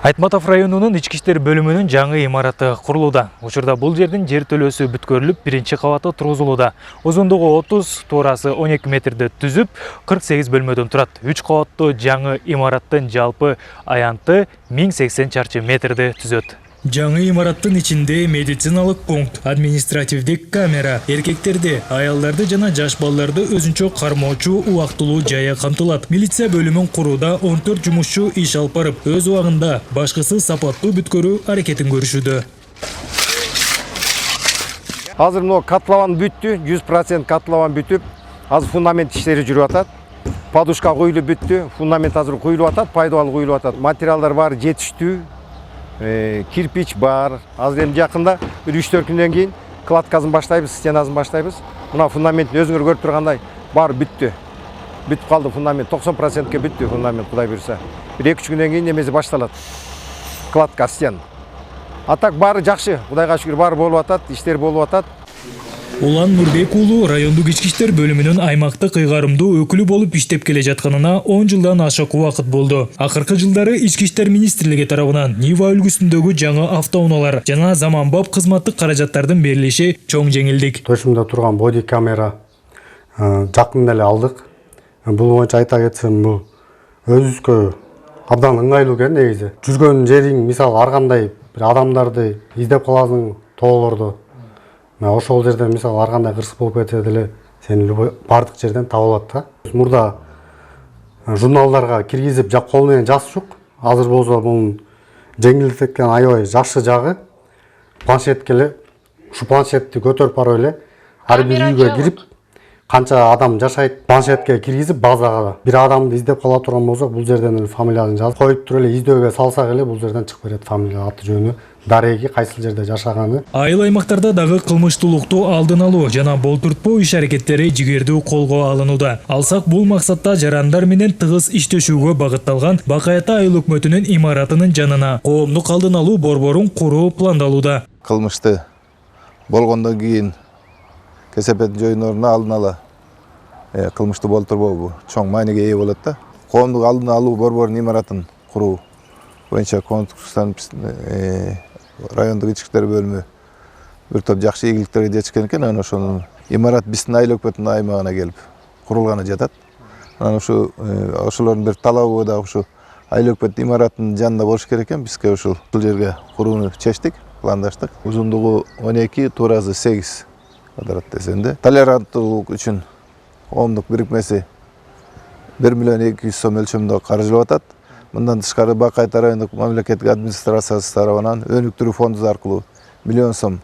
Айтматов районунун ички иштер бөлүмүнүн жаңы имараты курулууда. Учурда бул жердин жер төлөөсү бүткөрүлүп, биринчи кабаты тургузулууда. Узундугу 30, туурасы 12 метрди түзүп, 48 бөлмөдөн турат. 3 кабаттуу жаңы имараттын жалпы аянты 1080 чарчы метрди түзөт. Жаңы имараттын ичинде медициналык пункт, административдик камера, эркектерди, аялдарды жана жаш балдарды өзүнчө кармоочу убактылуу жайы камтылат. Милиция бөлүмүн курууда 14 жумушчу иш алып барып, өз убагында башкысы сапаттуу бүткөрүү аракетин көрүшүүдө. Азыр мына котлован бүттү, 100% котлован бүтүп, азыр фундамент иштери жүрүп атат. Подушка коюлуп бүттү, фундамент азыр коюлуп атат, пайдалуу коюлуп атат. Материалдар баары жетиштүү. Кирпич бар. Азыр эми жакында бир 3-4 күндөн кийин кладкасын баштайбыз, стенасын баштайбыз. Мына фундаменттин өзүңөр көрүп тургандай баары бүттү. Бүтүп калды фундамент, 90%ке бүттү фундамент, Кудай буйрса. Бир 2-3 күндөн кийин немеси башталат. Кладка стен. А так баары жакшы, Кудайга шүгүр, баары болуп атат, иштер болуп атат. Улан Нурбек уулу райондук ички иштер бөлүмүнүн аймактык ыйгарымдуу өкүлү болуп иштеп келе жатканына 10 жылдан ашык убакыт болду. Акыркы жылдары ички иштер министрлиги тарабынан Нива үлгүсүндөгү жаңы автоунаалар жана заманбап кызматтык каражаттардын берилиши чоң жеңилдик. Төшүмдө турган боди камера жакында эле алдык. Бул боюнча айта кетсем, бул өзүбүзгө абдан ыңгайлуу экен негизи. Жүргөн жериң, мисалы, ар кандай бир адамдарды издеп каласың, тоолорду. Ошол жерде мисалы ар кандай кырсык болуп кетсе деле сени бардык жерден таба алат да. Мурда журналдарга киргизип кол менен жазчук. Азыр болсо бунун жеңилдеткен аябай жакшы жагы, планшетке эле ушу планшетти көтөрүп барып эле ар бир үйгө кирип, канча адам жашайт, планшетке киргизип базага бир адамды издеп кала турган болсок, бул жерден эле фамилиясын жазып коюп туруп эле издөөгө салсак эле бул жерден чыгып берет фамилия, аты жөнү, дареги, кайсыл жерде жашаганы. Айыл аймактарда дагы кылмыштуулукту алдын алуу жана болтуртпоо иш аракеттери жигердүү колго алынууда. Алсак, бул максатта жарандар менен тыгыз иштешүүгө багытталган Бакайата айыл өкмөтүнүн имаратынын жанына коомдук алдын алуу борборун куруу пландалууда. Кылмышты болгондон кийин кесепеттин жоюнуна алдын ала кылмышты болтурбоо чоң мааниге ээ болот да. Коомдук алдын алуу борборунун имаратын куруу боюнча конкурстан райондук ички иштер бөлүмү бир топ жакшы ийгиликтерге жетишкен экен. Анан ошонун имарат биздин айыл өкмөтүнүн аймагына келип курулганы жатат. Анан ошолордун бир талабы да ушу айыл өкмөт имаратынын жанында болуш керек экен. Бизге ушул жерге курууну чечтик, пландаштык. Узундугу 12, туурасы 8 квадрат десенде. Толеранттуулук үчүн коомдук бирикмеси 1 миллион 200 сом өлчөмдө каржылап атат. Мындан тышкары Бакайата райондук мамлекеттик администрациясы тарабынан өнүктүрүү фонду аркылуу 1 миллион сом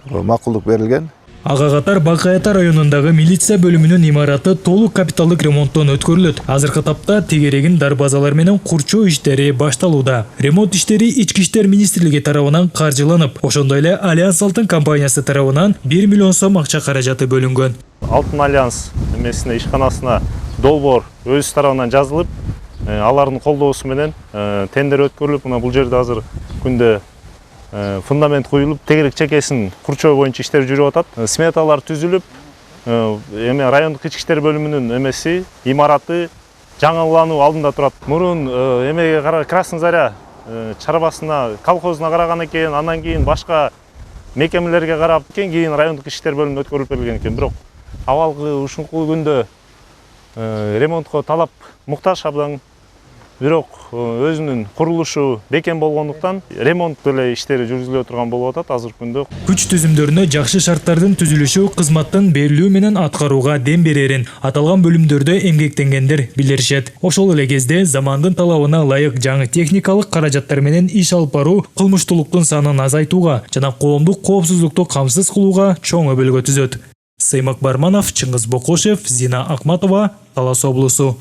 макулдук берилген. Ага катар Бакайата районундагы милиция бөлүмүнүн имараты толук капиталдык ремонттон өткөрүлөт. Азыркы тапта тегерегин дарбазалар менен курчоо иштери башталууда. Ремонт иштери ички иштер министрлиги тарабынан каржыланып, ошондой эле Альянс Алтын компаниясы тарабынан 1 миллион сом акча каражаты бөлүнгөн. Алтын Альянс эмесине, ишканасына долбоор өз тарабынан жазылып, алардын колдоосу менен тендер өткөрүлүп, мына бул жерде азыр күндө фундамент коюлуп, тегерек чекесин курчоо боюнча иштер жүрүп атат. Сметалар түзүлүп, эме райондук ички иштер бөлүмүнүн эмеси, имараты жаңылануу алдында турат. Мурун эмеге кара Красный Заря чарбасына, колхозуна караган экен, андан кийин башка мекемелерге карап, кийин райондук ички иштер бөлүмүнө өткөрүлүп берилген экен. Бирок абалкы ушунку күндө ремонтко талап муктаж абдан. Бирок өзүнүн курулушу бекем болгондуктан ремонт эле иштери жүргүзүлө турган болуп атат азыркы күндө. Күч түзүмдөрүнө жакшы шарттардын түзүлүшү кызматтын берилүү менен аткарууга дем берерин аталган бөлүмдөрдө эмгектенгендер билишет. Ошол эле кезде замандын талабына ылайык жаңы техникалык каражаттар менен иш алып баруу кылмыштуулуктун санын азайтууга жана коомдук коопсуздукту камсыз кылууга чоң өбөлгө түзөт. Сыймак Барманов, Чыңгыз Бокошев, Зина Акматова, Талас облусу.